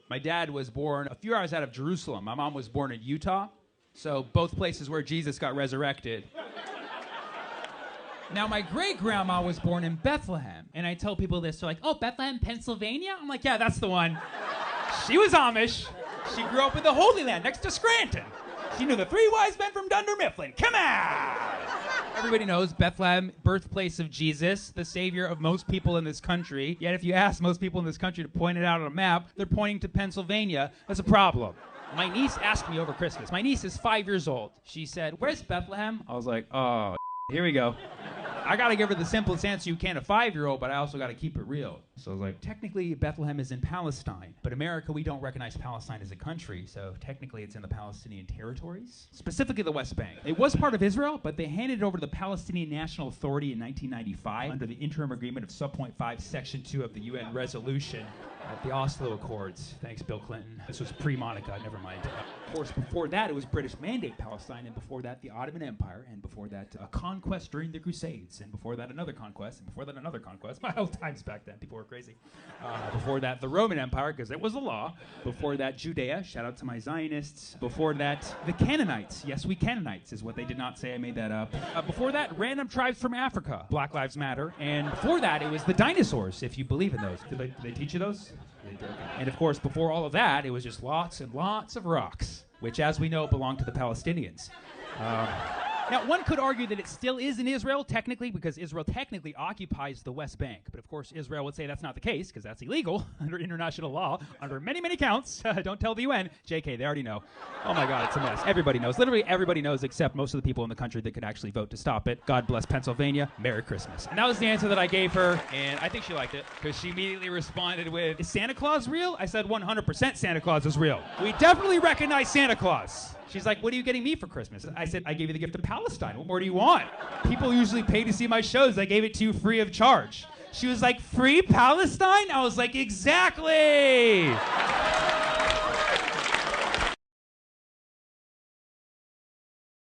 My dad was born a few hours out of Jerusalem. My mom was born in Utah, so both places where Jesus got resurrected. Now, my great-grandma was born in Bethlehem, and I tell people this, they're like, oh, Bethlehem, Pennsylvania? I'm like, yeah, that's the one. She was Amish. She grew up in the Holy Land next to Scranton. She knew the three wise men from Dunder Mifflin. Come on! Everybody knows Bethlehem, birthplace of Jesus, the savior of most people in this country. Yet if you ask most people in this country to point it out on a map, they're pointing to Pennsylvania. That's a problem. My niece asked me over Christmas. My niece is 5 years old. She said, where's Bethlehem? I was like, oh, here we go. I gotta give her the simplest answer you can, a 5-year-old, but I also gotta keep it real. So I was like, technically Bethlehem is in Palestine, but America, we don't recognize Palestine as a country, so technically it's in the Palestinian territories, specifically the West Bank. It was part of Israel, but they handed it over to the Palestinian National Authority in 1995 under the interim agreement of Sub.5, Section 2 of the UN resolution at the Oslo Accords. Thanks, Bill Clinton. This was pre-Monica, never mind. Of course, before that, it was British Mandate Palestine, and before that, the Ottoman Empire, and before that, a conquest during the Crusades, and before that, another conquest, and before that, another conquest. My whole times back then, people were crazy. Before that, the Roman Empire, because it was the law. Before that, Judea. Shout out to my Zionists. Before that, the Canaanites. Yes, we Canaanites is what they did not say. I made that up. Before that, random tribes from Africa. Black Lives Matter. And before that, it was the dinosaurs, if you believe in those. Did they teach you those? And of course, before all of that, it was just lots and lots of rocks, which, as we know, belong to the Palestinians. Now, one could argue that it still is in Israel, technically, because Israel technically occupies the West Bank. But of course, Israel would say that's not the case, because that's illegal under international law, under many, many counts. Don't tell the UN. JK, they already know. Oh my God, it's a mess. Everybody knows. Literally everybody knows, except most of the people in the country that could actually vote to stop it. God bless Pennsylvania. Merry Christmas. And that was the answer that I gave her, and I think she liked it, because she immediately responded with, is Santa Claus real? I said 100% Santa Claus is real. We definitely recognize Santa Claus. She's like, what are you getting me for Christmas? I said, I gave you the gift of Palestine. What more do you want? People usually pay to see my shows. I gave it to you free of charge. She was like, free Palestine? I was like, exactly.